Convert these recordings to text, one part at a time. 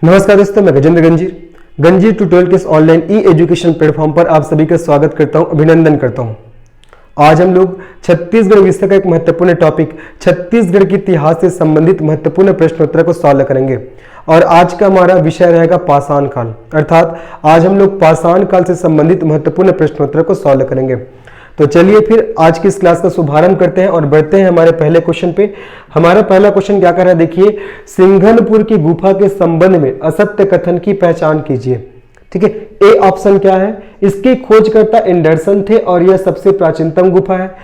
नमस्कार दोस्तों, मैं गजेंद्र गंजीर ट्यूटोरियल के इस ऑनलाइन ई एजुकेशन प्लेटफॉर्म पर आप सभी का स्वागत करता हूं, अभिनंदन करता हूं। आज हम लोग छत्तीसगढ़ विषय का एक महत्वपूर्ण टॉपिक छत्तीसगढ़ के इतिहास से संबंधित महत्वपूर्ण प्रश्नोत्तर को सॉल्व करेंगे। और आज का हमारा विषय रहेगा पाषाण काल, अर्थात आज हम लोग पाषाण काल से संबंधित महत्वपूर्ण प्रश्नोत्तर को सॉल्व करेंगे। तो चलिए फिर आज की इस क्लास का शुभारंभ करते हैं और बढ़ते हैं हमारे पहले क्वेश्चन पे। हमारा पहला क्वेश्चन क्या कर रहा है, देखिए, सिंघनपुर की गुफा के संबंध में असत्य कथन की पहचान कीजिए। ठीक है, ए ऑप्शन क्या है, इसके खोजकर्ता एंडरसन थे और यह सबसे प्राचीनतम गुफा है।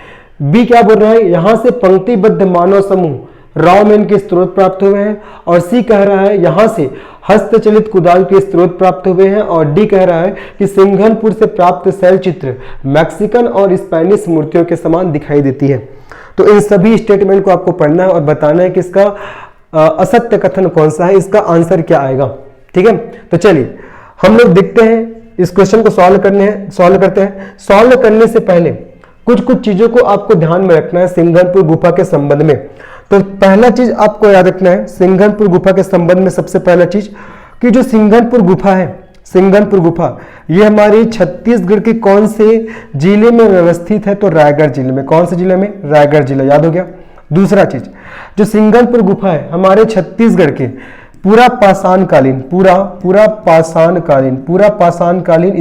बी क्या बोल रहा है, यहां से पंक्तिबद्ध मानव समूह रावमेन के स्रोत प्राप्त हुए हैं। और सी कह रहा है यहां से हस्तचलित कुदाल के स्रोत प्राप्त हुए हैं। और डी कह रहा है कि सिंघनपुर से प्राप्त शैल चित्र मैक्सिकन और स्पेनिश मूर्तियों के समान दिखाई देती है। तो इन सभी स्टेटमेंट को आपको पढ़ना है और बताना है कि इसका असत्य कथन कौन सा है, इसका आंसर क्या आएगा। ठीक है, तो चलिए हम लोग देखते हैं इस क्वेश्चन को सॉल्व करते हैं। सॉल्व करने से पहले कुछ चीजों को आपको ध्यान में रखना है सिंघनपुर गुफा के संबंध में। तो पहला चीज आपको याद रखना है सिंघनपुर गुफा के संबंध में, सबसे पहला चीज कि जो सिंघनपुर गुफा है, सिंघनपुर गुफा ये हमारी छत्तीसगढ़ के कौन से जिले में व्यवस्थित है, तो रायगढ़ जिले में। कौन से जिले में, रायगढ़ जिला, याद हो गया। दूसरा चीज, जो सिंघनपुर गुफा है हमारे छत्तीसगढ़ के पूरा पाषाणकालीन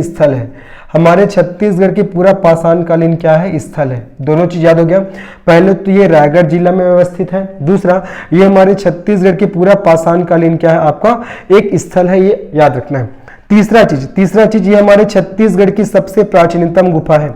स्थल है। हमारे छत्तीसगढ़ की पूरा पाषाणकालीन क्या है, स्थल है। दोनों चीज याद हो गया। पहले तो ये रायगढ़ जिला में व्यवस्थित है, दूसरा ये हमारे छत्तीसगढ़ की पूरा पाषाणकालीन क्या है, आपका एक स्थल है, ये याद रखना है। तीसरा चीज ये हमारे छत्तीसगढ़ की सबसे प्राचीनतम गुफा है।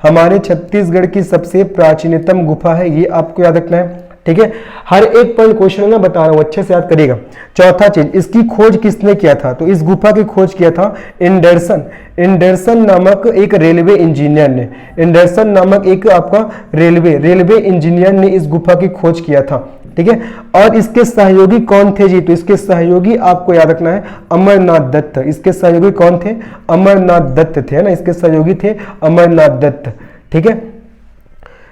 हमारे छत्तीसगढ़ की सबसे प्राचीनतम गुफा है, ये आपको याद रखना है। ठीक है, हर एक पॉइंट क्वेश्चन में बता रहा हूं, अच्छे से याद करिएगा। चौथा चीज, इसकी खोज किसने किया था, तो इस गुफा की खोज किया था एंडरसन नामक एक रेलवे इंजीनियर ने। एंडरसन नामक एक आपका रेलवे इंजीनियर ने इस गुफा की खोज किया था। ठीक है, और इसके सहयोगी कौन थे जी, तो इसके सहयोगी आपको याद रखना है अमरनाथ दत्त। इसके सहयोगी कौन थे, अमरनाथ दत्त थे, है ना, इसके सहयोगी थे अमरनाथ दत्त। ठीक है,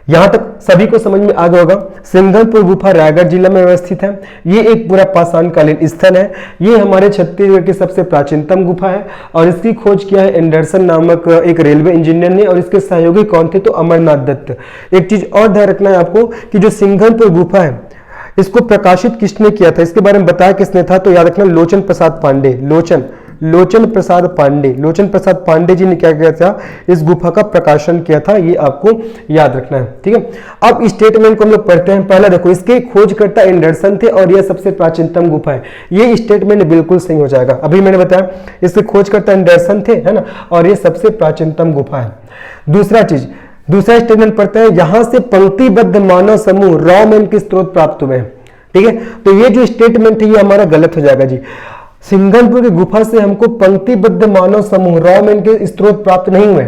यहां तक सभी को समझ में आ गया होगा। सिंघनपुर गुफा रायगढ़ जिला में व्यवस्थित है। ये एक पूरा पाषाणकालीन स्थल है। ये हमारे छत्तीसगढ़ की सबसे प्राचीनतम गुफा है और इसकी खोज किया है एंडरसन नामक एक रेलवे इंजीनियर ने। और इसके सहयोगी कौन थे, तो अमरनाथ दत्त। एक चीज और ध्यान रखना है आपको कि जो सिंघनपुर गुफा है इसको प्रकाशित किसने किया था, इसके बारे में बताया किसने था, तो याद रखना लोचन प्रसाद पांडे जी ने क्या किया था, इस गुफा का प्रकाशन किया था, ये आपको याद रखना है। ठीक है, अब स्टेटमेंट को हम लोग पढ़ते हैं। पहला देखो, इसके खोजकर्ता एंडरसन थे और यह सबसे प्राचीनतम गुफा है। ये स्टेटमेंट बिल्कुल सही हो जाएगा। अभी मैंने बताया इसके खोजकर्ता एंडरसन थे, है ना, और ये सबसे प्राचीनतम गुफा है। दूसरा स्टेटमेंट पढ़ते हैं, यहां से पंक्तिबद्ध मानव समूह रावमेन के स्रोत प्राप्त हुए हैं। ठीक है, तो ये जो स्टेटमेंट है ये हमारा गलत हो जाएगा जी। सिंघनपुर की गुफा से हमको पंक्तिबद्ध मानव समूह रावमेन के स्रोत प्राप्त नहीं हुए।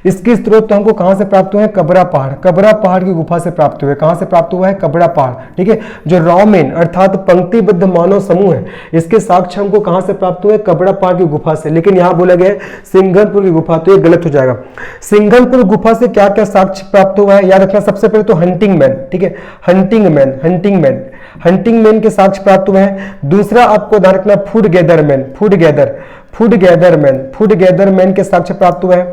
इसके स्रोत तो हमको कहां से प्राप्त हुए हैं, कबरा पहाड़ की गुफा से प्राप्त हुए। कहां से प्राप्त हुआ है, कबरा पहाड़। ठीक है, जो रावमेन अर्थात पंक्तिबद्ध मानव समूह है इसके साक्ष्य हमको कहां से प्राप्त हुए, कबरा पहाड़ की गुफा से। लेकिन यहां बोला गया सिंघनपुर की गुफा, तो ये गलत हो जाएगा। सिंघनपुर गुफा से क्या क्या साक्ष्य प्राप्त हुआ है, याद रखना। सबसे पहले तो हंटिंग मैन, ठीक है, हंटिंग मैन के साक्ष्य प्राप्त हुए हैं। दूसरा आपको ध्यान रखना फूड गैदर मैन के साक्ष्य प्राप्त हुए हैं।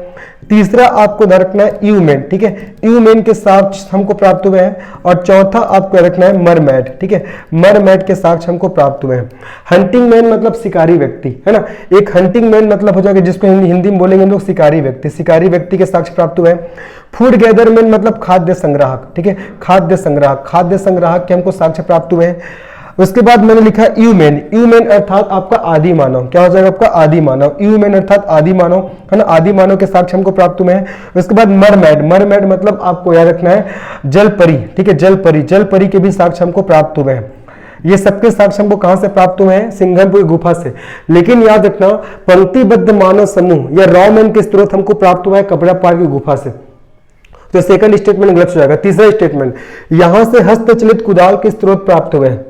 तीसरा आपको ध्यान रखना है यू मैन, ठीक है, यू मैन के साक्ष्य हमको प्राप्त हुए हैं। और चौथा आपको रखना है मरमैड, ठीक है, मरमैड के साक्ष्य हमको प्राप्त हुए हैं। हंटिंग मैन मतलब शिकारी व्यक्ति, है ना, एक हंटिंग मैन मतलब हो जाएगा जिसको हिंदी में बोलेंगे लोग शिकारी व्यक्ति के साक्ष्य प्राप्त हुए हैं। फूड गैदर मैन मतलब खाद्य संग्राहक, ठीक है, खाद्य संग्राहक के हमको साक्ष्य प्राप्त हुए हैं। उसके बाद मैंने लिखा यू मैन अर्थात आपका आदि मानव, क्या हो जाएगा आपका आदि मानव, यू मैन अर्थात आदि मानव, है ना, आदि मानव के साक्ष्य हमको प्राप्त हुए हैं। उसके बाद मरमैड मतलब आपको याद रखना है जलपरी, ठीक है, जलपरी के भी साक्ष्य हमको प्राप्त हुए हैं। ये सबके साक्ष्य हमको कहां से प्राप्त हुए हैं, सिंघनपुर गुफा से। लेकिन याद रखना पंक्तिबद्ध मानव समूह या रावमेन के स्रोत हमको प्राप्त हुआ है कबरा पहाड़ की गुफा से। तो सेकंड स्टेटमेंट गलत हो जाएगा। तीसरा स्टेटमेंट, यहां से हस्तचलित कुदाल के स्रोत प्राप्त हुए हैं,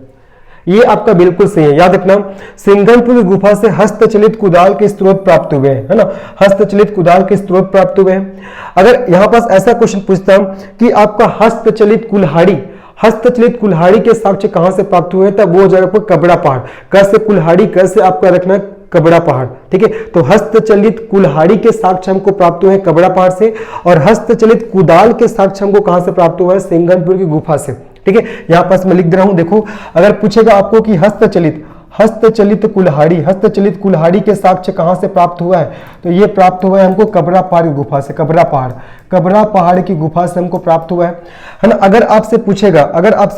ये आपका बिल्कुल सही है। याद रखना सिंघनपुर की गुफा से हस्तचलित कुदाल के स्रोत प्राप्त हुए हैं, है ना, हस्तचलित कुदाल के स्रोत प्राप्त हुए हैं। अगर यहां पास ऐसा क्वेश्चन पूछता हूं कि आपका हस्तचलित कुल्हाड़ी हस्तचलित कुल्हाड़ी के साक्ष्य कहां से प्राप्त हुए हैं, तब वो हो जाएगा आपको कबरा पहाड़। क से कुल्हाड़ी, क से आपको रखना है कबरा पहाड़, ठीक है। तो हस्तचलित कुल्हाड़ी के साक्ष्य हमको प्राप्त हुए हैं कबरा पहाड़ से, और हस्तचलित कुदाल के साक्ष्य हमको कहां से प्राप्त हुआ है, सिंघनपुर की गुफा से, ठीक है। यहां पास मैं लिख दे रहा हूं, देखो अगर पूछेगा आपको कि हस्तचलित कुल्हाड़ी के साक्ष्य कहां से प्राप्त हुआ है, तो ये प्राप्त हुआ है हमको कबरा पहाड़ की गुफा से, कबरा पहाड़ की गुफा से हमको प्राप्त हुआ है ना। अगर आपसे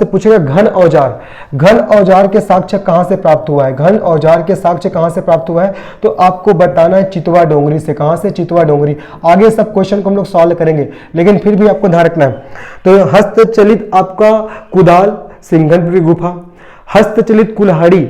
पूछेगा घन औजार के साक्ष्य कहां से प्राप्त हुआ है, घन औजार के साक्ष्य कहां से प्राप्त हुआ है, तो आपको बताना है चितवा डोंगरी से। कहां से, चितवा डोंगरी। आगे सब क्वेश्चन को हम लोग सॉल्व करेंगे, लेकिन फिर भी आपको ध्यान रखना है। तो हस्तचलित आपका कुदाल, सिंघनपुर की गुफा, हस्तचलित कुल्हाड़ी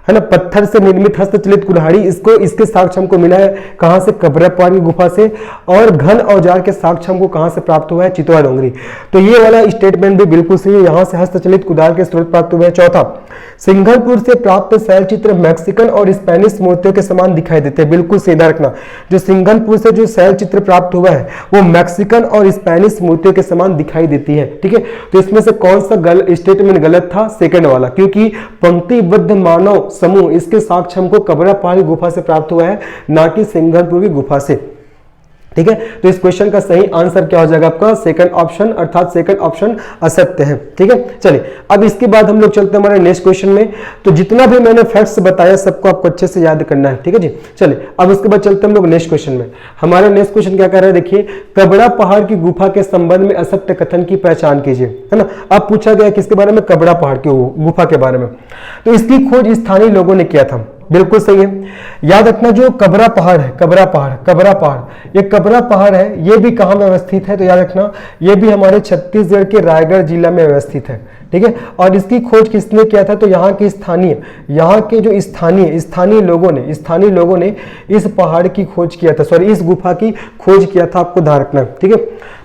है ना, पत्थर से निर्मित हस्तचलित कुल्हाड़ी, इसके साक्ष्य हमको मिला है कहां से, कबरा पहाड़ की गुफा से। और घन औजार के साक्ष्य हमको कहां से प्राप्त हुआ है, चितवा डोंगरी। तो ये वाला स्टेटमेंट भी बिल्कुल सही है, यहां से हस्तचलित कुदाल के स्रोत प्राप्त हुए हैं। चौथा, सिंघनपुर से प्राप्त शैल चित्र मैक्सिकन और स्पेनिश मूर्तियों के समान दिखाई देते हैं। बिल्कुल सीधा रखना, जो सिंघनपुर से जो शैल चित्र प्राप्त हुआ है वो मैक्सिकन और स्पेनिश मूर्तियों के समान दिखाई देती है, ठीक है। तो इसमें से कौन सा स्टेटमेंट गलत था, सेकंड वाला, क्योंकि पंक्तिबद्ध मानव समूह इसके साक्ष्य हमको कबरा पहाड़ की गुफा से प्राप्त हुआ है, ना कि सिंघनपुर की गुफा से, ठीक है। तो इस क्वेश्चन का सही आंसर क्या हो जाएगा आपका, सेकंड ऑप्शन, अर्थात सेकंड ऑप्शन असत्य है, ठीक है। चलिए अब इसके बाद हम लोग चलते हैं हमारे नेक्स्ट क्वेश्चन में। तो जितना भी मैंने फैक्ट्स बताया सबको आपको अच्छे से याद करना है, ठीक है जी। चलिए अब उसके बाद चलते हैं हम लोग नेक्स्ट क्वेश्चन में। हमारा नेक्स्ट क्वेश्चन क्या कर रहा है, देखिए, कबरा पहाड़ की गुफा के संबंध में असत्य कथन की पहचान कीजिए, है ना। अब पूछा गया किसके बारे में, कबरा पहाड़ की गुफा के बारे में। तो इसकी खोज स्थानीय लोगों ने किया था, बिल्कुल सही है। याद रखना, जो कबरा पहाड़ है, कबरा पहाड़, ये कबरा पहाड़ है, ये भी कहां में अवस्थित है, तो याद रखना ये भी हमारे छत्तीसगढ़ के रायगढ़ जिला में अवस्थित है, ठीक है। और इसकी खोज किसने किया था, तो यहाँ के जो स्थानीय लोगों ने इस पहाड़ की खोज किया था, सॉरी इस गुफा की खोज किया था, आपको ध्यान रखना, ठीक है।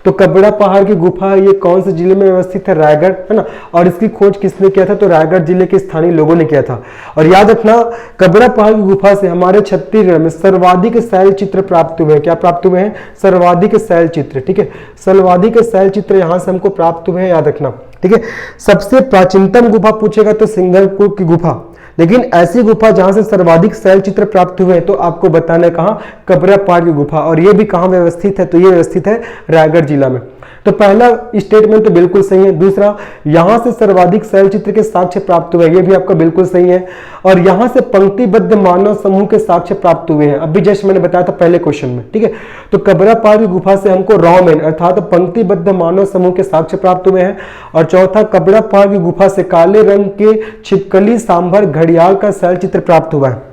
तो कबरा पहाड़ की गुफा ये कौन से जिले में अवस्थित है, रायगढ़, है ना। और इसकी खोज किसने किया था, तो रायगढ़ जिले के स्थानीय लोगों ने किया था। और याद रखना, कबरा पहाड़ की गुफा से हमारे छत्तीसगढ़ में सर्वाधिक शैल चित्र प्राप्त हुए हैं। क्या प्राप्त हुए हैं, सर्वाधिक शैल चित्र, ठीक है। सर्वाधिक शैल चित्र यहां से हमको प्राप्त हुए हैं, याद रखना, ठीक है। सबसे प्राचीनतम गुफा पूछेगा तो सिंघनपुर की गुफा, लेकिन ऐसी गुफा जहां से सर्वाधिक शैल चित्र प्राप्त हुए तो आपको बताना है कहां, कबरा पहाड़ की गुफा। और ये भी कहां व्यवस्थित है, तो ये व्यवस्थित है रायगढ़ जिला में। तो पहला स्टेटमेंट तो बिल्कुल सही है। दूसरा, यहां से सर्वाधिक शैल चित्र के साक्ष्य प्राप्त हुए, ये भी आपका बिल्कुल सही है। और यहां से पंक्तिबद्ध मानव समूह के साक्ष्य प्राप्त हुए हैं, अभी जैसे मैंने बताया था पहले क्वेश्चन में, ठीक है। तो कबरा पहाड़ की गुफा से हमको रॉमेन अर्थात पंक्तिबद्ध मानव समूह के साक्ष्य प्राप्त हुए हैं। और चौथा, कबरा पहाड़ की गुफा से काले रंग के छिपकली सांभर घड़ियाल का शैल चित्र प्राप्त हुआ है।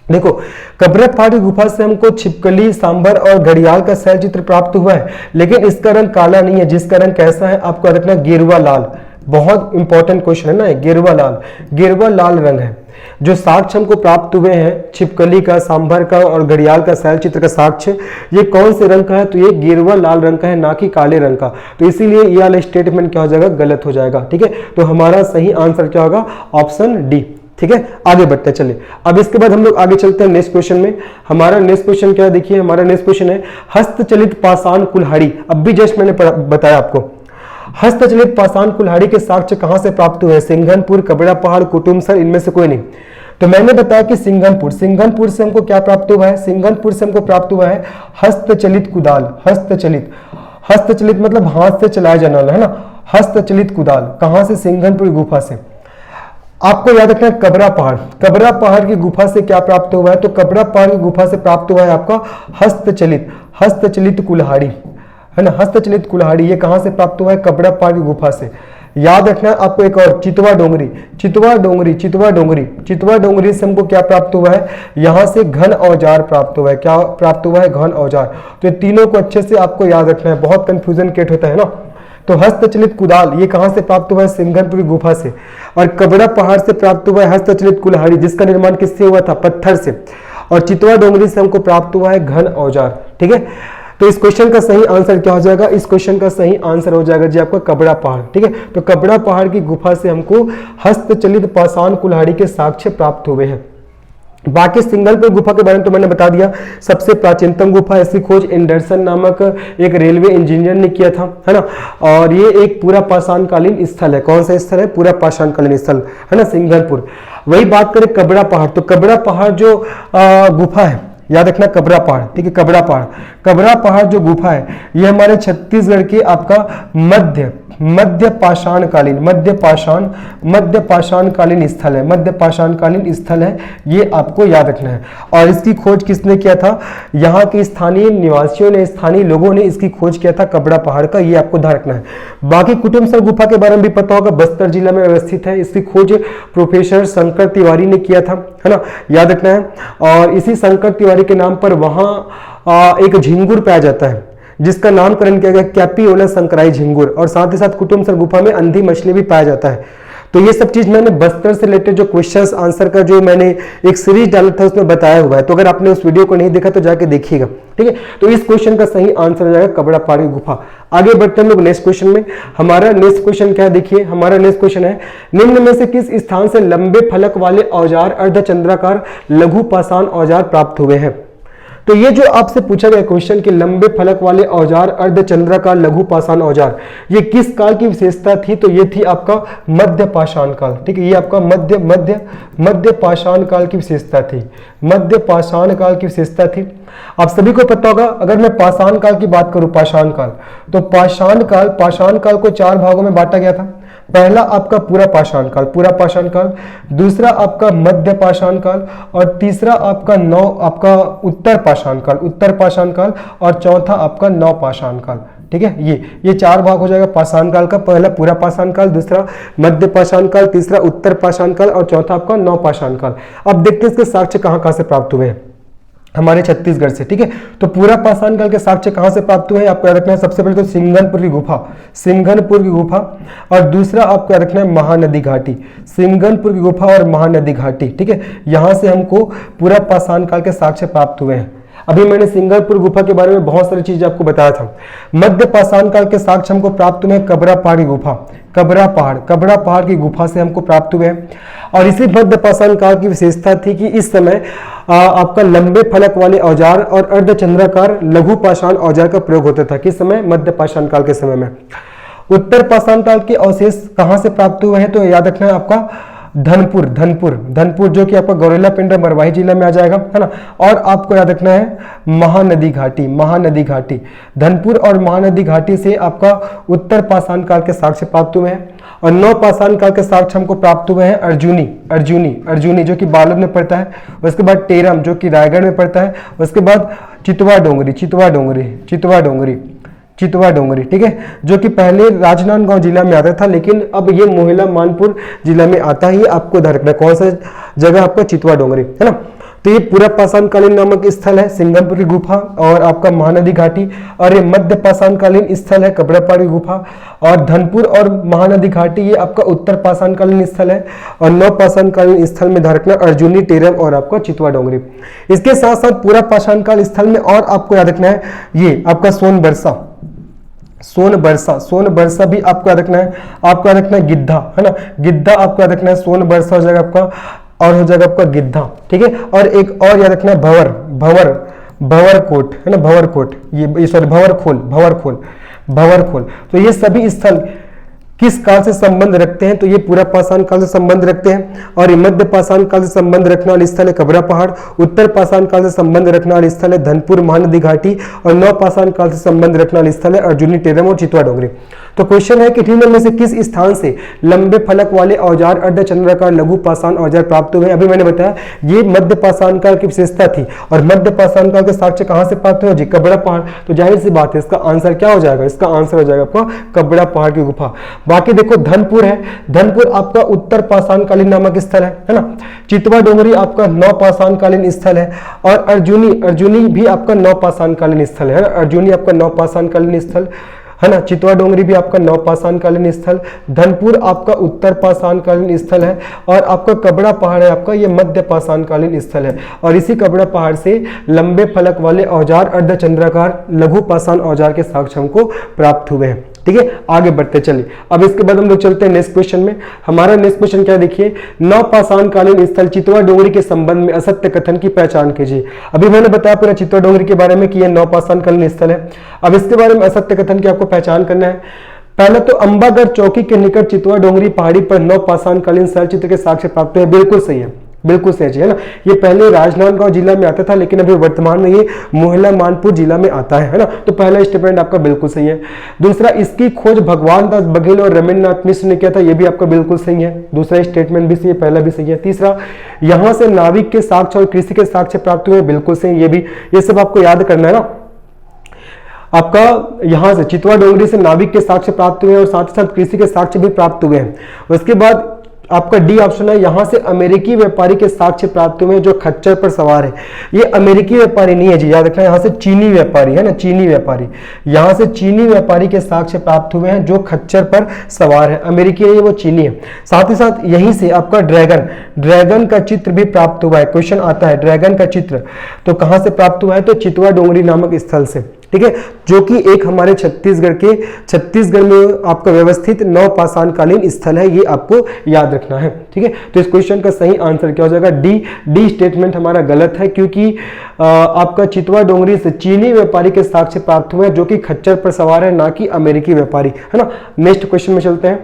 देखो, कबरा पहाड़ की गुफा से हमको छिपकली, सांभर और घड़ियाल का शैल चित्र प्राप्त हुआ है, लेकिन इसका रंग काला नहीं है, जिसका रंग कैसा है आपको रखना, गेरुआ लाल। बहुत इंपॉर्टेंट क्वेश्चन है ना, गेरुआ लाल रंग है। जो साक्ष्य हमको प्राप्त हुए हैं छिपकली का, सांभर का और घड़ियाल का शैल चित्र का साक्ष्य, ये कौन से रंग का है, तो ये गेरुआ लाल रंग का है, ना कि काले रंग का। तो इसीलिए ये वाला स्टेटमेंट क्या हो जाएगा, गलत हो जाएगा, ठीक है। तो हमारा सही आंसर क्या होगा, ऑप्शन डी, ठीक है। आगे बढ़ते हैं, चलिए अब इसके बाद हम लोग आगे चलते हैं नेक्स्ट क्वेश्चन में। हमारा नेक्स्ट क्वेश्चन क्या है, देखिए हमारा नेक्स्ट क्वेश्चन है हस्तचलित पाषाण कुल्हाड़ी। अब भी जस्ट मैंने बताया आपको, हस्तचलित पाषाण कुल्हाड़ी के साक्ष्य कहां से प्राप्त हुए हैं, सिंघनपुर, कबरा पहाड़, कुटुमसर, इनमें से कोई नहीं। तो मैंने बताया कि सिंघनपुर से हमको क्या प्राप्त हुआ है, सिंघनपुर से हमको प्राप्त हुआ है हस्तचलित कुदाल। हस्तचलित मतलब हाथ से चलाया जाने वाला, है ना, हस्तचलित कुदाल। कहां से, सिंघनपुर गुफा से। आपको याद रखना है कबरा पहाड़ की गुफा से क्या प्राप्त हुआ है, तो कबरा पहाड़ की गुफा से प्राप्त हुआ है आपका हस्तचलित कुल्हाड़ी, है ना, हस्तचलित कुल्हाड़ी। ये कहां से प्राप्त हुआ है, कबरा पहाड़ की गुफा से। याद रखना आपको एक और, चितवा डोंगरी से हमको क्या प्राप्त हुआ है, यहां से घन औजार प्राप्त हुआ है। क्या प्राप्त हुआ है, घन औजार। तो ये तीनों को अच्छे से आपको याद रखना है, बहुत कंफ्यूजन क्रिएट होता है ना। तो हस्तचलित कुदाल ये कहां से प्राप्त हुआ है, सिंघनपुर गुफा से। और कबरा पहाड़ से प्राप्त हुआ है हस्तचलित कुल्हाड़ी, जिसका निर्माण किससे हुआ था, पत्थर से। और चितवा डोंगरी से हमको प्राप्त हुआ है घन औजार, ठीक है। तो इस क्वेश्चन का सही आंसर क्या हो जाएगा, इस क्वेश्चन का सही आंसर हो जाएगा जी आपका कबरा पहाड़, ठीक है। तो कबरा पहाड़ की गुफा से हमको हस्तचलित पाषाण कुल्हाड़ी के साक्ष्य प्राप्त हुए हैं। बाकी सिंघनपुर गुफा के बारे में तो मैंने बता दिया, सबसे प्राचीनतम गुफा, इसकी खोज एंडरसन नामक एक रेलवे इंजीनियर ने किया था, है ना। और ये एक पूरा पाषाणकालीन स्थल है। कौन सा स्थल है? पूरा पाषाणकालीन स्थल, है ना, सिंघनपुर। वही बात करें कबरा पहाड़, तो कबरा पहाड़ जो गुफा है, याद रखना कबरा पहाड़, ठीक है, कबरा पहाड़, कबरा पहाड़ जो गुफा है ये हमारे छत्तीसगढ़ के आपका मध्य पाषाणकालीन स्थल है, मध्य पाषाणकालीन स्थल है, ये आपको याद रखना है। और इसकी खोज किसने किया था? यहाँ के स्थानीय निवासियों ने, स्थानीय लोगों ने इसकी खोज किया था कबरा पहाड़ का, ये आपको ध्यान रखना है। बाकी कुटुमसर गुफा के बारे में भी पता होगा, बस्तर जिला में अवस्थित है। इसकी खोज प्रोफेसर शंकर तिवारी ने किया था, है ना, याद रखना है। और इसी शंकर तिवारी के नाम पर वहां एक झिंगुर पाया जाता है, जिसका नामकरण किया गया कैपियोलस शंकराई झिंगुर। और साथ ही साथ कुटुमसर गुफा में अंधी मछली भी पाया जाता है। तो ये सब चीज मैंने बस्तर से रिलेटेड जो क्वेश्चंस आंसर का जो मैंने एक सीरीज डाला था उसमें बताया हुआ है, तो अगर आपने उस वीडियो को नहीं देखा तो जाके देखिएगा, ठीक है। तो इस क्वेश्चन का सही आंसर हो जाएगा कबरा पहाड़ की गुफा। आगे बढ़ते हैं हम लोग नेक्स्ट क्वेश्चन में। हमारा नेक्स्ट क्वेश्चन क्या है, देखिए हमारा नेक्स्ट क्वेश्चन है, निम्न में से किस स्थान से लंबे फलक वाले औजार अर्धचंद्राकार लघु पाषाण औजार प्राप्त हुए हैं? तो ये जो आपसे पूछा गया क्वेश्चन कि लंबे फलक वाले औजार अर्धचंद्राकार लघु पाषाण औजार, ये किस काल की विशेषता थी? तो ये थी आपका मध्य पाषाण काल, ठीक है, ये आपका मध्य पाषाण काल की विशेषता थी, मध्य पाषाण काल की विशेषता थी। आप सभी को पता होगा, अगर मैं पाषाण काल की बात करूं, पाषाण काल, तो पाषाण काल को 4 भागों में बांटा गया था। पहला आपका पूरा पाषाण काल, दूसरा आपका मध्य पाषाण काल, और तीसरा आपका उत्तर पाषाण काल, और चौथा आपका नव पाषाण काल, ठीक है। ये 4 भाग हो जाएगा पाषाण काल का, पहला पूरा पाषाण काल, दूसरा मध्य पाषाण काल, तीसरा उत्तर पाषाण काल, और चौथा आपका नव पाषाण काल। अब देखते हैं इसके साक्ष्य कहां से प्राप्त हुए हैं, हमारे छत्तीसगढ़ से, ठीक है। तो पूरा पाषाण काल के साक्ष्य कहां से प्राप्त हुए हैं आपको याद रखना है। सबसे पहले तो सिंघनपुर की गुफा, और दूसरा आपको याद रखना है महानदी घाटी, सिंघनपुर की गुफा और महानदी घाटी, ठीक है। यहां से हमको पूरा पाषाण काल के साक्ष्य प्राप्त हुए हैं। अभी मैंने सिंघनपुर गुफा के बारे में बहुत सारी चीजें आपको बताया था। मध्य पाषाण काल के साक्ष्य हमको प्राप्त हुए कबरा पहाड़ की गुफा, कबरा पहाड़ की गुफा से हमको प्राप्त हुए हैं। और इसी मध्य पाषाण काल की विशेषता थी कि इस समय आपका लंबे फलक वाले औजार और अर्धचंद्राकार लघु पाषाण औजार का प्रयोग होता था। किस समय? मध्य पाषाण काल के समय में। उत्तर पाषाण काल के अवशेष कहां से प्राप्त हुए हैं? तो याद रखना है आपका धनपुर जो कि आपका गौरेला पिंड मरवाही जिला में आ जाएगा, है ना। और आपको याद रखना है महानदी घाटी, धनपुर और महानदी घाटी से आपका उत्तर पाषाण काल के साक्ष्य प्राप्त हुए हैं। और नव पाषाण काल के साक्ष्य हमको प्राप्त हुए हैं अर्जुनी जो कि बालोद में पड़ता है, उसके बाद टेरम जो कि रायगढ़ में पड़ता है, उसके बाद चितवा डोंगरी, ठीक है, जो कि पहले राजनांदगांव जिला में आता था, लेकिन अब ये मोहिला मानपुर जिला में आता है। आपको ध्यान रखना कौन सा जगह आपका चितवा डोंगरी, है ना। तो ये पूरा पाषाणकालीन नामक स्थल है सिंघनपुर की गुफा और आपका महानदी घाटी, और ये मध्य पाषाणकालीन स्थल है कबरा पहाड़ की गुफा, और धनपुर और महानदी घाटी ये आपका उत्तर पाषाणकालीन स्थल है। और नव पाषाणकालीन स्थल में ध्यान रखना अर्जुनी, टेरम और आपका चितवा डोंगरी। इसके साथ साथ पूरा पाषाणकाल स्थल में और आपको याद रखना है ये आपका सोनबरसा भी आपको याद रखना है। आपको याद रखना है गिद्धा, है ना, गिद्धा आपको याद रखना है, सोनबरसा हो जाएगा आपका, और हो जाएगा आपका गिद्धा, ठीक है। और एक और याद रखना है भंवरकोट, है ना, भंवरखोल। तो ये सभी स्थल किस काल से संबंध रखते हैं? तो ये पूरा पाषाण काल से संबंध रखते हैं। और ये मध्य पाषाण काल से संबंध रखने वाले स्थल है कबरा पहाड़, उत्तर पाषाण काल से संबंध रखने वाले स्थल है धनपुर महानदी घाटी, और नव पाषाण काल से संबंध रखने वाले स्थल है अर्जुनी, टेरम और चितवा डोंगरी। तो क्वेश्चन है कि निम्न में से किस स्थान से लंबे फलक वाले औजार अर्धचंद्राकार लघु पाषाण औजार प्राप्त हुए? अभी मैंने बताया ये मध्य पाषाण काल की विशेषता थी, और मध्य पाषाण काल के साक्ष्य कहां से प्राप्त हुआ जी? कबरा पहाड़। तो जाहिर सी बात है इसका आंसर क्या हो जाएगा? इसका आंसर हो जाएगा आपका कबरा पहाड़ की गुफा। बाकी देखो धनपुर है, धनपुर आपका उत्तर पाषाणकालीन नामक स्थल है ना। चितवा डोंगरी आपका नव पाषाणकालीन स्थल है, और अर्जुनी भी आपका नव पाषाणकालीन स्थल है, अर्जुनी आपका नव पाषाणकालीन स्थल है ना। चितवा डोंगरी भी आपका नव पाषाणकालीन स्थल, धनपुर आपका उत्तर पाषाणकालीन स्थल है, और आपका कबरा पहाड़ है आपका ये मध्य पाषाणकालीन स्थल है। और इसी कबरा पहाड़ से लंबे फलक वाले औजार अर्धचंद्राकार लघु पाषाण औजार के साक्ष्य हमको प्राप्त हुए हैं। ठीक है, आगे बढ़ते चलिए। अब इसके बाद हम लोग चलते हैं नेक्स्ट क्वेश्चन में। हमारा नेक्स्ट क्वेश्चन क्या है, देखिए, नवपाषाणकालीन स्थल चितवा डोंगरी के संबंध में असत्य कथन की पहचान कीजिए। अभी मैंने बताया पूरा चितवा डोंगरी के बारे में कि यह नवपाषाणकालीन स्थल है। अब इसके बारे में असत्य कथन की आपको पहचान करना है। पहले तो अंबागढ़ चौकी के निकट चितवा डोंगरी पहाड़ी पर नवपाषाणकालीन शैल चित्र के साक्ष्य प्राप्त हुए। बिल्कुल सही है, बिल्कुल सही है ना। ये पहले राजनांदगांव जिला में आता था, लेकिन अभी वर्तमान में ये मोहला मानपुर जिला में आता है ना। तो पहला स्टेटमेंट आपका बिल्कुल सही है। दूसरा, इसकी खोज भगवान दास बघेल और रमेंद्रनाथ मिश्र ने किया था, ये भी आपका बिल्कुल सही है। दूसरा स्टेटमेंट भी सही है, पहला भी सही है। तीसरा, यहां से नाविक के साक्ष्य और कृषि के साक्ष्य प्राप्त हुए, बिल्कुल सही, ये भी। ये सब आपको याद करना है ना। आपका यहां से चितवा डोंगरी से नाविक के साक्ष्य प्राप्त हुए और साथ ही साथ कृषि के साक्ष्य भी प्राप्त हुए हैं। उसके बाद आपका डी ऑप्शन है, यहां से अमेरिकी व्यापारी के साक्ष्य प्राप्त हुए जो खच्चर पर सवार है। ये अमेरिकी व्यापारी नहीं है जी, याद रखना, यहां से चीनी व्यापारी है ना, चीनी व्यापारी। यहां से चीनी व्यापारी के साक्ष्य प्राप्त हुए हैं जो खच्चर पर सवार है। अमेरिकी नहीं है, वो चीनी है। साथ ही साथ यहीं से आपका ड्रैगन का चित्र भी प्राप्त हुआ है। क्वेश्चन आता है ड्रैगन का चित्र तो कहां से प्राप्त हुआ है, तो चितवा डोंगरी नामक स्थल से, ठीक है, जो कि एक हमारे छत्तीसगढ़ में आपका व्यवस्थित नवपाषाणकालीन स्थल है। ये आपको याद रखना है, ठीक है। तो इस क्वेश्चन का सही आंसर क्या हो जाएगा, डी स्टेटमेंट हमारा गलत है, क्योंकि आपका चितवा डोंगरी से चीनी व्यापारी के साक्ष्य प्राप्त हुए जो कि खच्चर पर सवार है, ना कि अमेरिकी व्यापारी, है ना। नेक्स्ट क्वेश्चन में चलते हैं।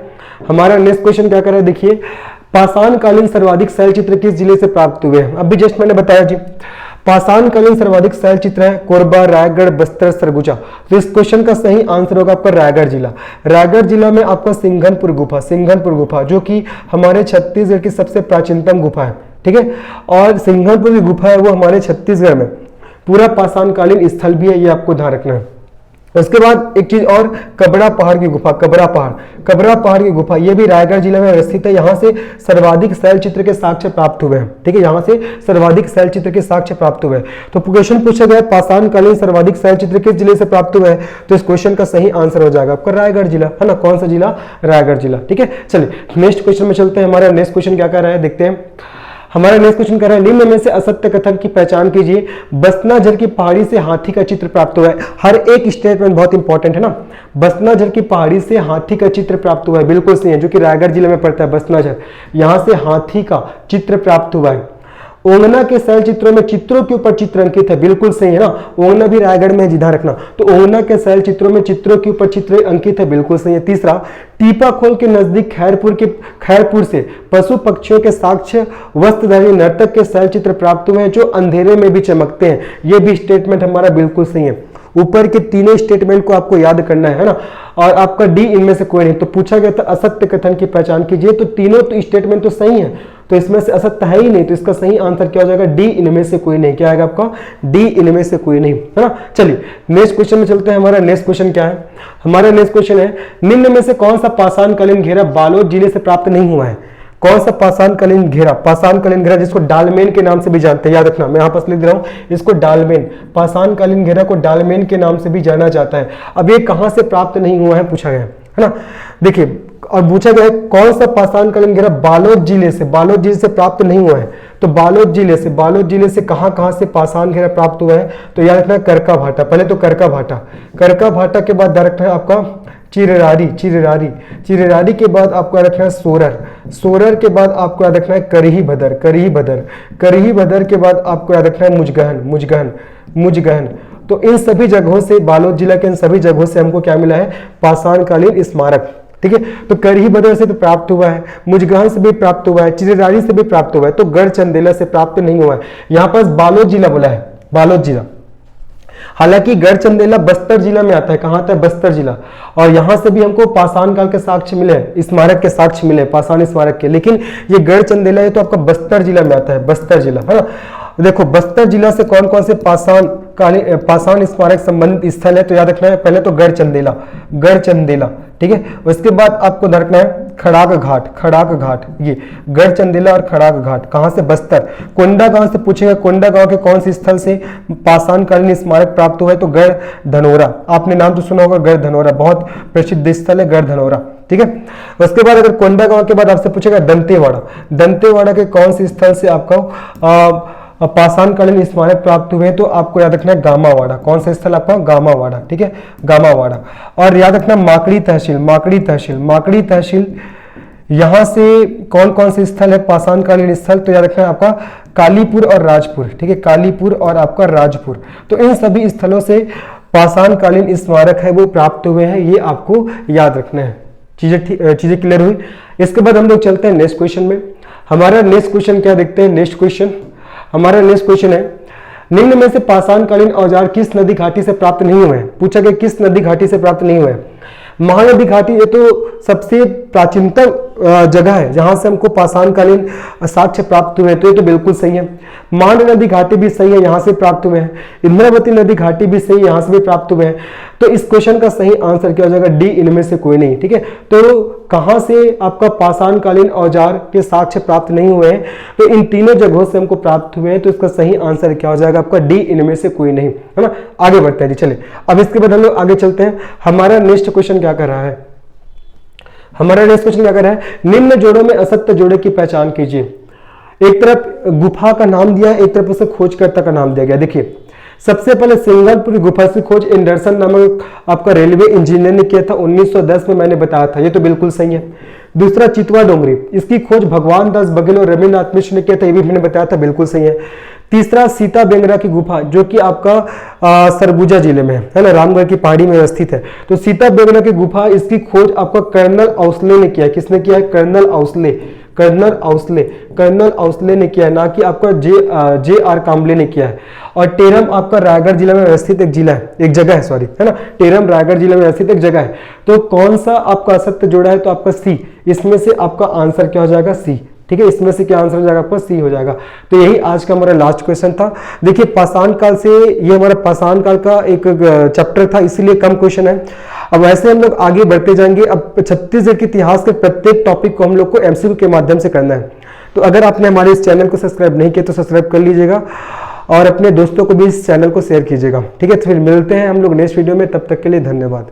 हमारा नेक्स्ट क्वेश्चन क्या कर रहा है, देखिए, पाषाणकालीन सर्वाधिक शैल चित्र किस जिले से प्राप्त हुए हैं। अभी जस्ट मैंने बताया जी, पाषाणकालीन सर्वाधिक शैल चित्र है कोरबा, रायगढ़, बस्तर, सरगुजा। तो इस क्वेश्चन का सही आंसर होगा आपका रायगढ़ जिला। रायगढ़ जिला में आपका सिंघनपुर गुफा जो कि हमारे छत्तीसगढ़ की सबसे प्राचीनतम गुफा है, ठीक है। और सिंघनपुर की गुफा है वो हमारे छत्तीसगढ़ में पूरा पाषाणकालीन स्थल भी है, ये आपको ध्यान रखना है। उसके बाद एक चीज और, कबरा पहाड़ की गुफा, कबरा पहाड़ की गुफा, ये भी रायगढ़ जिले में अवस्थित है। यहाँ से सर्वाधिक शैल चित्र के साक्ष्य प्राप्त हुए हैं, ठीक है, यहाँ से सर्वाधिक शैल चित्र के साक्ष्य प्राप्त हुए हैं। तो क्वेश्चन पूछा गया पाषाणकालीन सर्वाधिक शैल चित्र किस जिले से प्राप्त हुए हैं, तो इस क्वेश्चन का सही आंसर हो जाएगा आपका रायगढ़ जिला, है ना। कौन सा जिला, रायगढ़ जिला, ठीक है। चलिए नेक्स्ट क्वेश्चन में चलते हैं। हमारा नेक्स्ट क्वेश्चन क्या कह रहा है, देखते हैं। हमारा नेक्स्ट क्वेश्चन कर रहा है, निम्न में से असत्य कथन की पहचान कीजिए। बसनाझर की पहाड़ी से हाथी का चित्र प्राप्त हुआ है। हर एक स्टेटमेंट बहुत इंपॉर्टेंट है ना। बसनाझर की पहाड़ी से हाथी का चित्र प्राप्त हुआ है, बिल्कुल सही है, जो कि रायगढ़ जिले में पड़ता है बसनाझर। यहां से हाथी का चित्र प्राप्त हुआ है। ओंगना के शैल चित्रों में चित्रों के ऊपर चित्र अंकित है, बिल्कुल सही है ना। ओंगना भी रायगढ़ में, ध्यान रखना। तो ओंगना के शैल चित्रों में चित्रों के ऊपर चित्र अंकित है, बिल्कुल सही है। तीसरा, टीपाखोल के नजदीक खैरपुर से पशु पक्षियों के साक्ष्य वस्त्रधारी नर्तक के शैल चित्र प्राप्त हुए हैं जो अंधेरे में भी चमकते हैं। ये भी स्टेटमेंट हमारा बिल्कुल सही है। ऊपर के तीनों स्टेटमेंट को आपको याद करना है ना। और आपका डी इनमें से कोई नहीं। तो पूछा गया था असत्य कथन की पहचान कीजिए, तो तीनों तो स्टेटमेंट तो सही है, तो इसमें से असत्य है ही नहीं, तो इसका सही आंसर क्या हो जाएगा, डी इनमें से कोई नहीं। क्या आएगा आपका, डी इनमें से कोई नहीं, है ना। चलिए नेक्स्ट क्वेश्चन में चलते हैं। हमारा नेक्स्ट क्वेश्चन क्या है, हमारा नेक्स्ट क्वेश्चन है, निम्न में से कौन सा पाषाणकालीन घेरा बालोद जिले से प्राप्त नहीं हुआ है। कौन सा पाषाणकालीन घेरा जिसको डालमेन के नाम से भी जानते हैं, याद रखना, मैं यहां पर लिख दे रहा हूं इसको डालमेन, पाषाणकालीन घेरा को डालमेन के नाम से भी जाना जाता है। अब ये कहां से प्राप्त नहीं हुआ है पूछा गया है ना। देखिए, और पूछा गया है कौन सा पाषाणकालीन घेरा बालोद जिले से प्राप्त नहीं हुआ है। तो बालोद जिले से कहां से पाषाण घेरा प्राप्त हुआ है, तो याद रखना करका भाटा। पहले तो करका भाटा के बाद याद रखना है आपका चिररारी के बाद आपको याद रखना है सोरर के बाद आपको याद रखना है करही भदर के बाद आपको याद रखना है मुजगहन। तो इन सभी जगहों से, बालोद जिला के इन सभी जगहों से हमको क्या मिला है, पाषाणकालीन स्मारक, ठीक है। तो करही भदर से तो प्राप्त हुआ है, मुजगहन से भी प्राप्त हुआ है, चिररारी से भी प्राप्त हुआ है, तो गढ़चंदेला से प्राप्त नहीं हुआ है। यहाँ पर बालोद जिला बोला है, बालोद जिला। हालांकि गढ़चंदेला बस्तर जिला में आता है, कहां आता है, बस्तर जिला। और यहां से भी हमको पाषाण काल के साक्ष्य मिले, स्मारक के साक्ष्य मिले, पाषाण स्मारक के। लेकिन ये गढ़चंदेला है तो आपका बस्तर जिला में आता है, बस्तर जिला, है ना। देखो बस्तर जिला से कौन कौन से पाषाण स्मारक संबंधित स्थल है, तो याद रखना है पहले तो गढ़चंदेला, ठीक है। उसके बाद आपको रखना है खड़ाक घाट, ये गढ़चंदेला और खड़ाक घाट कहां से, बस्तर। कोंडा गांव से पूछेगा, कोंडा गांव के कौन से स्थल से पाषाणकालीन स्मारक प्राप्त हुआ है, तो गढ़ धनोरा। आपने नाम तो सुना होगा, गढ़ धनोरा बहुत प्रसिद्ध स्थल है, गढ़ धनोरा, ठीक है। उसके बाद अगर कोंडा गांव के बाद आपसे पूछेगा दंतेवाड़ा के कौन से स्थल से आपका पाषाणकालीन स्मारक प्राप्त हुए हैं, तो आपको याद रखना है गामावाड़ा। कौन सा स्थल आपका? गामावाड़ा, ठीक है, गामावाड़ा। और याद रखना माकड़ी तहसील, माकड़ी तहसील, माकड़ी तहसील, यहां से कौन कौन से स्थल है पाषाणकालीन स्थल? तो याद रखना है आपका कालीपुर और राजपुर, ठीक है, कालीपुर और आपका राजपुर। तो इन सभी स्थलों से पाषाणकालीन स्मारक है वो प्राप्त हुए हैं, ये आपको याद रखना है। चीजें क्लियर हुई। इसके बाद हम लोग चलते हैं नेक्स्ट क्वेश्चन में। हमारा नेक्स्ट क्वेश्चन क्या देखते हैं? नेक्स्ट क्वेश्चन, हमारा नेक्स्ट क्वेश्चन है, निम्न में से पाषाणकालीन औजार किस नदी घाटी से प्राप्त नहीं हुए? पूछा गया किस नदी घाटी से प्राप्त नहीं हुए? महानदी घाटी, ये तो सबसे प्राचीनतम जगह है जहां से हमको पाषाणकालीन साक्ष्य प्राप्त हुए हैं, तो ये तो बिल्कुल सही है। मान नदी घाटी भी सही है, यहां से प्राप्त हुए हैं। इंद्रावती नदी घाटी भी सही है, यहां से भी प्राप्त हुए हैं। तो इस क्वेश्चन का सही आंसर क्या हो जाएगा? डी, इनमें से कोई नहीं, ठीक है। तो कहां से आपका पाषाणकालीन औजार के साक्ष्य प्राप्त नहीं हुए हैं? तो इन तीनों जगहों से हमको प्राप्त हुए हैं, तो इसका सही आंसर क्या हो जाएगा? आपका डी, इनमें से कोई नहीं, है ना। आगे बढ़ते हैं जी, चलिए अब इसके बाद हम लोग आगे चलते हैं। हमारा नेक्स्ट क्वेश्चन क्या कर रहा है? हमारा नेक्स्ट क्वेश्चन क्या कर रहा है? निम्न जोड़ों में असत्य जोड़े की पहचान कीजिए। एक तरफ गुफा का नाम दिया है, एक तरफ उसे खोजकर्ता का नाम दिया गया। देखिए, सबसे पहले सिंगलपुर गुफा की खोज एंडरसन नामक आपका रेलवे इंजीनियर ने किया था 1910 में, मैंने बताया था, ये तो बिल्कुल सही है। दूसरा चितवा डोंगरी, इसकी खोज भगवान दास बघेल और रविन्द्रनाथ मिश्र ने किया था, ये भी मैंने बताया था, बिल्कुल सही है। तीसरा सीता बेंगरा की गुफा, जो कि आपका सरगुजा जिले में है ना, रामगढ़ की पहाड़ी में स्थित है। तो सीता बेंगरा की गुफा, इसकी खोज आपका कर्नल औसले ने किया है। किसने किया है? कर्नल औसले, कर्नल औसले, कर्नल औसले ने किया है, ना कि आपका जे आर काम्बले ने किया है। और टेरम आपका रायगढ़ जिला में स्थित एक जिला है, एक जगह है, सॉरी, है ना, टेरम रायगढ़ जिला में स्थित एक जगह है। तो कौन सा आपका असत्य जोड़ा है? तो आपका सी, इसमें से आपका आंसर क्या हो जाएगा? सी, ठीक है, इसमें से क्या आंसर हो जाएगा? आपका सी हो जाएगा। तो यही आज का हमारा लास्ट क्वेश्चन था। देखिए, पाषाण काल से ये हमारा पाषाण काल का एक चैप्टर था, इसीलिए कम क्वेश्चन है। अब ऐसे हम लोग आगे बढ़ते जाएंगे। अब छत्तीसगढ़ के इतिहास के प्रत्येक टॉपिक को हम लोग को एमसीक्यू के माध्यम से करना है। तो अगर आपने हमारे इस चैनल को सब्सक्राइब नहीं किया तो सब्सक्राइब कर लीजिएगा और अपने दोस्तों को भी इस चैनल को शेयर कीजिएगा, ठीक है। तो फिर मिलते हैं हम लोग नेक्स्ट वीडियो में, तब तक के लिए धन्यवाद।